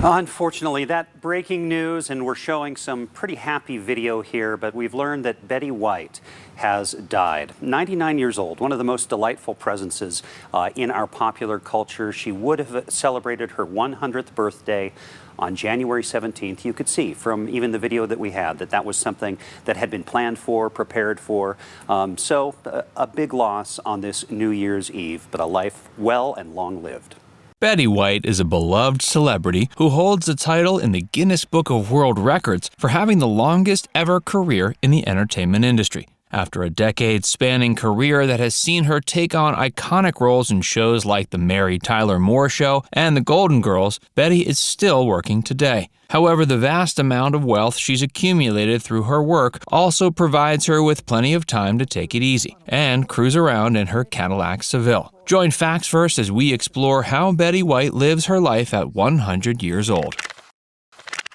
Unfortunately, that breaking news, and we're showing some pretty happy video here, but we've learned that Betty White has died. 99 years old, one of the most delightful presences in our popular culture. She would have celebrated her 100th birthday on January 17th. You could see from even the video that we had that was something that had been planned for, prepared for. So a big loss on this New Year's Eve, but a life well and long lived. Betty White is a beloved celebrity who holds the title in the Guinness Book of World Records for having the longest ever career in the entertainment industry. After a decade-spanning career that has seen her take on iconic roles in shows like The Mary Tyler Moore Show and The Golden Girls, Betty is still working today. However, the vast amount of wealth she's accumulated through her work also provides her with plenty of time to take it easy and cruise around in her Cadillac Seville. Join Facts First as we explore how Betty White lives her life at 100 years old.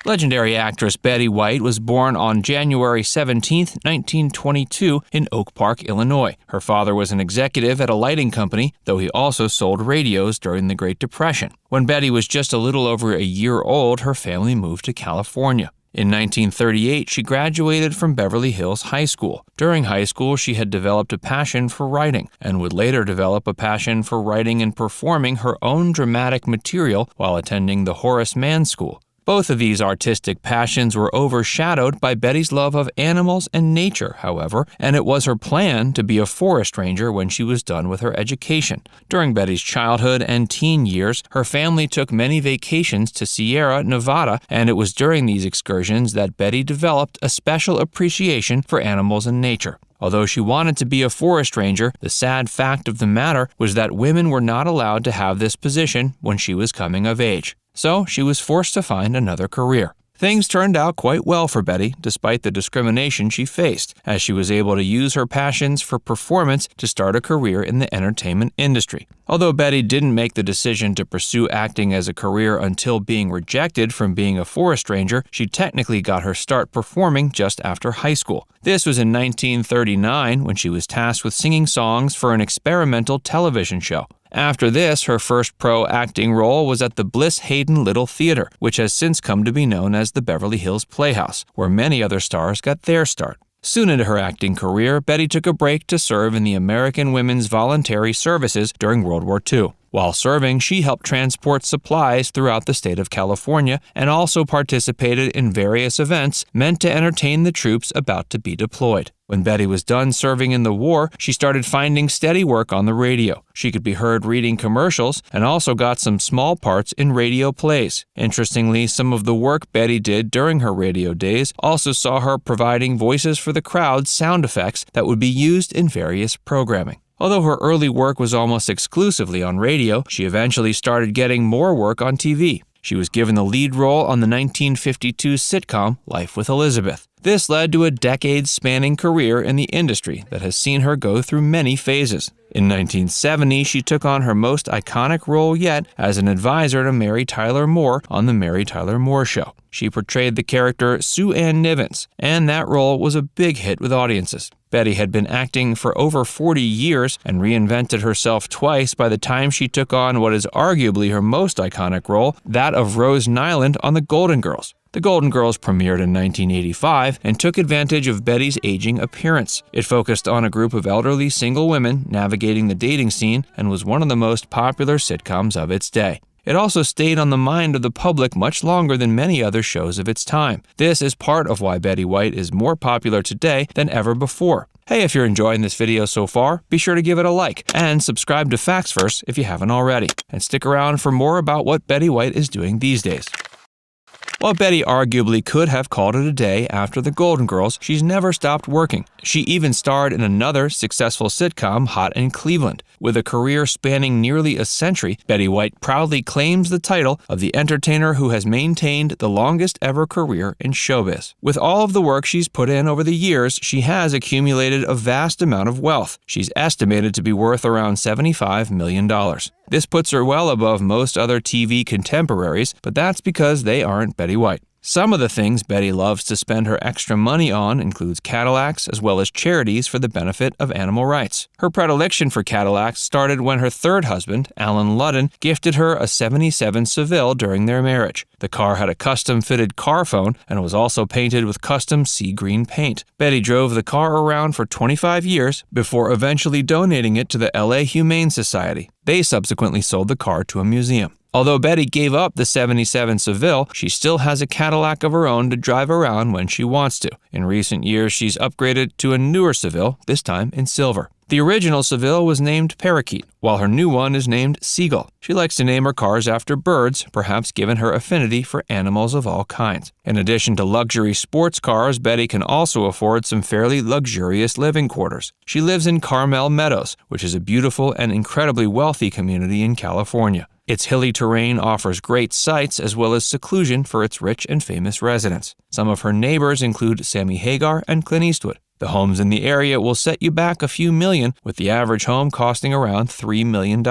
Legendary actress Betty White was born on January 17, 1922 in Oak Park, Illinois. Her father was an executive at a lighting company, though he also sold radios during the Great Depression. When Betty was just a little over a year old, her family moved to California. In 1938, she graduated from Beverly Hills High School. During high school, she had developed a passion for writing and would later develop a passion for writing and performing her own dramatic material while attending the Horace Mann School. Both of these artistic passions were overshadowed by Betty's love of animals and nature, however, and it was her plan to be a forest ranger when she was done with her education. During Betty's childhood and teen years, her family took many vacations to Sierra Nevada, and it was during these excursions that Betty developed a special appreciation for animals and nature. Although she wanted to be a forest ranger, the sad fact of the matter was that women were not allowed to have this position when she was coming of age. So she was forced to find another career. Things turned out quite well for Betty, despite the discrimination she faced, as she was able to use her passions for performance to start a career in the entertainment industry. Although Betty didn't make the decision to pursue acting as a career until being rejected from being a forest ranger, she technically got her start performing just after high school. This was in 1939 when she was tasked with singing songs for an experimental television show. After this, her first pro acting role was at the Bliss Hayden Little Theater, which has since come to be known as the Beverly Hills Playhouse, where many other stars got their start. Soon into her acting career, Betty took a break to serve in the American Women's Voluntary Services during World War II. While serving, she helped transport supplies throughout the state of California and also participated in various events meant to entertain the troops about to be deployed. When Betty was done serving in the war, she started finding steady work on the radio. She could be heard reading commercials and also got some small parts in radio plays. Interestingly, some of the work Betty did during her radio days also saw her providing voices for the crowd's sound effects that would be used in various programming. Although her early work was almost exclusively on radio, she eventually started getting more work on TV. She was given the lead role on the 1952 sitcom Life with Elizabeth. This led to a decade-spanning career in the industry that has seen her go through many phases. In 1970, she took on her most iconic role yet as an advisor to Mary Tyler Moore on The Mary Tyler Moore Show. She portrayed the character Sue Ann Nivens, and that role was a big hit with audiences. Betty had been acting for over 40 years and reinvented herself twice by the time she took on what is arguably her most iconic role, that of Rose Nyland on The Golden Girls. The Golden Girls premiered in 1985 and took advantage of Betty's aging appearance. It focused on a group of elderly single women navigating the dating scene and was one of the most popular sitcoms of its day. It also stayed on the mind of the public much longer than many other shows of its time. This is part of why Betty White is more popular today than ever before. Hey, if you're enjoying this video so far, be sure to give it a like and subscribe to Facts First if you haven't already. And stick around for more about what Betty White is doing these days. While Betty arguably could have called it a day after The Golden Girls, she's never stopped working. She even starred in another successful sitcom, Hot in Cleveland. With a career spanning nearly a century, Betty White proudly claims the title of the entertainer who has maintained the longest ever career in showbiz. With all of the work she's put in over the years, she has accumulated a vast amount of wealth. She's estimated to be worth around $75 million. This puts her well above most other TV contemporaries, but that's because they aren't Betty White. Some of the things Betty loves to spend her extra money on includes Cadillacs as well as charities for the benefit of animal rights. Her predilection for Cadillacs started when her third husband, Alan Ludden, gifted her a 77 Seville during their marriage. The car had a custom-fitted car phone and was also painted with custom sea green paint. Betty drove the car around for 25 years before eventually donating it to the LA Humane Society. They subsequently sold the car to a museum. Although Betty gave up the 77 Seville, she still has a Cadillac of her own to drive around when she wants to. In recent years, she's upgraded to a newer Seville, this time in silver. The original Seville was named Parakeet, while her new one is named Seagull. She likes to name her cars after birds, perhaps given her affinity for animals of all kinds. In addition to luxury sports cars, Betty can also afford some fairly luxurious living quarters. She lives in Carmel Meadows, which is a beautiful and incredibly wealthy community in California. Its hilly terrain offers great sights as well as seclusion for its rich and famous residents. Some of her neighbors include Sammy Hagar and Clint Eastwood. The homes in the area will set you back a few million, with the average home costing around $3 million.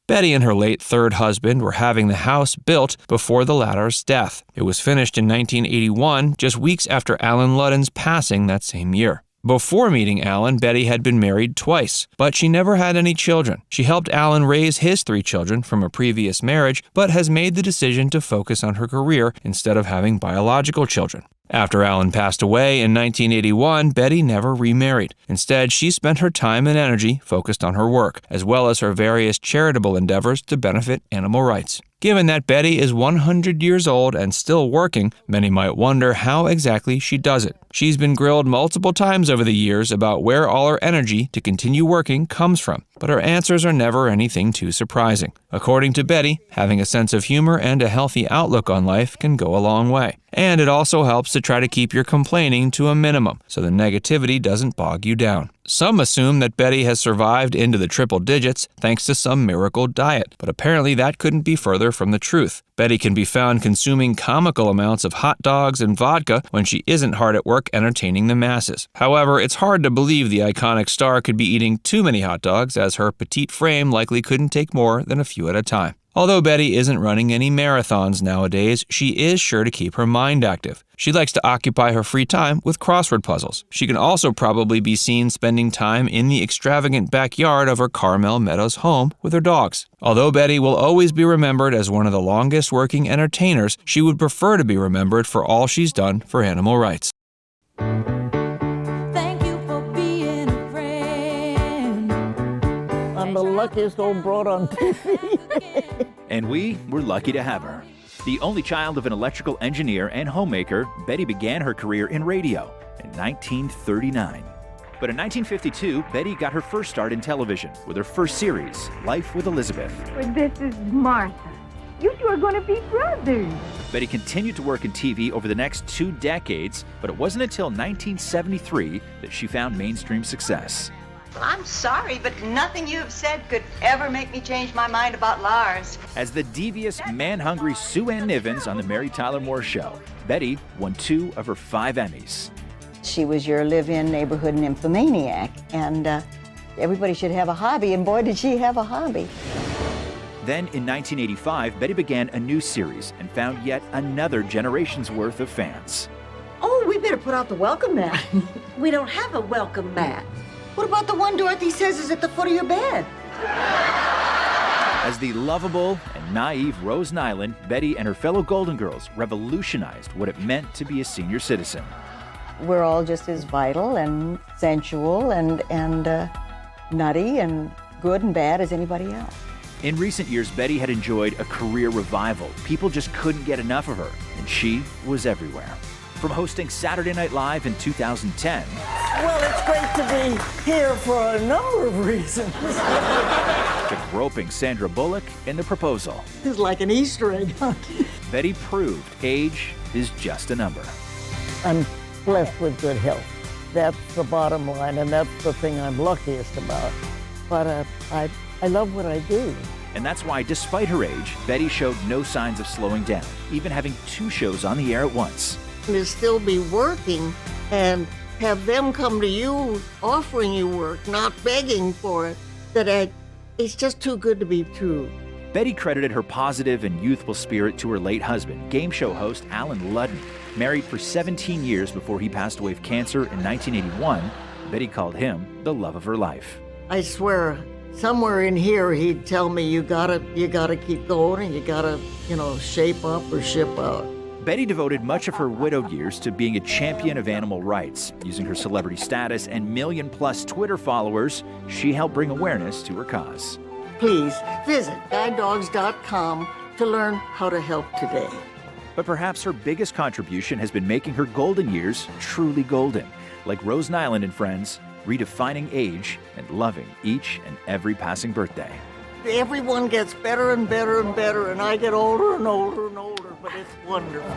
Betty and her late third husband were having the house built before the latter's death. It was finished in 1981, just weeks after Alan Ludden's passing that same year. Before meeting Alan, Betty had been married twice, but she never had any children. She helped Alan raise his 3 children from a previous marriage, but has made the decision to focus on her career instead of having biological children. After Alan passed away in 1981, Betty never remarried. Instead, she spent her time and energy focused on her work, as well as her various charitable endeavors to benefit animal rights. Given that Betty is 100 years old and still working, many might wonder how exactly she does it. She's been grilled multiple times over the years about where all her energy to continue working comes from, but her answers are never anything too surprising. According to Betty, having a sense of humor and a healthy outlook on life can go a long way. And it also helps to try to keep your complaining to a minimum, so the negativity doesn't bog you down. Some assume that Betty has survived into the triple digits thanks to some miracle diet, but apparently that couldn't be further from the truth. Betty can be found consuming comical amounts of hot dogs and vodka when she isn't hard at work entertaining the masses. However, it's hard to believe the iconic star could be eating too many hot dogs, as her petite frame likely couldn't take more than a few at a time. Although Betty isn't running any marathons nowadays, she is sure to keep her mind active. She likes to occupy her free time with crossword puzzles. She can also probably be seen spending time in the extravagant backyard of her Carmel Meadows home with her dogs. Although Betty will always be remembered as one of the longest working entertainers, she would prefer to be remembered for all she's done for animal rights. Thank you for being a friend. I'm the luckiest old broad on TV. And we were lucky to have her. The only child of an electrical engineer and homemaker, Betty began her career in radio in 1939. But in 1952, Betty got her first start in television with her first series, Life with Elizabeth. Well, this is Martha. You two are going to be brothers. Betty continued to work in TV over the next 2 decades, but it wasn't until 1973 that she found mainstream success. I'm sorry, but nothing you have said could ever make me change my mind about Lars. As the devious, man-hungry Sue Ann Nivens on The Mary Tyler Moore Show, Betty won 2 of her 5 Emmys. She was your live-in neighborhood nymphomaniac, and everybody should have a hobby, and boy, did she have a hobby. Then, in 1985, Betty began a new series and found yet another generation's worth of fans. Oh, we better put out the welcome mat. We don't have a welcome mat. What about the one Dorothy says is at the foot of your bed? As the lovable and naive Rose Nyland, Betty and her fellow Golden Girls revolutionized what it meant to be a senior citizen. We're all just as vital and sensual and nutty and good and bad as anybody else. In recent years, Betty had enjoyed a career revival. People just couldn't get enough of her, and she was everywhere. From hosting Saturday Night Live in 2010, Well, it's great to be here for a number of reasons. to groping Sandra Bullock in The Proposal, It's like an Easter egg hunt. Betty proved age is just a number. I'm blessed with good health. That's the bottom line, and that's the thing I'm luckiest about. But I love what I do. And that's why, despite her age, Betty showed no signs of slowing down, even having 2 shows on the air at once. To still be working and have them come to you offering you work, not begging for it, it's just too good to be true. Betty credited her positive and youthful spirit to her late husband, game show host Alan Ludden. Married for 17 years before he passed away of cancer in 1981, Betty called him the love of her life. I swear, somewhere in here he'd tell me you gotta keep going and you gotta, shape up or ship out. Betty devoted much of her widowed years to being a champion of animal rights. Using her celebrity status and million-plus Twitter followers, she helped bring awareness to her cause. Please visit guidedogs.com to learn how to help today. But perhaps her biggest contribution has been making her golden years truly golden. Like Rose Nyland and friends, redefining age and loving each and every passing birthday. Everyone gets better and better and better, and I get older and older and older, but it's wonderful.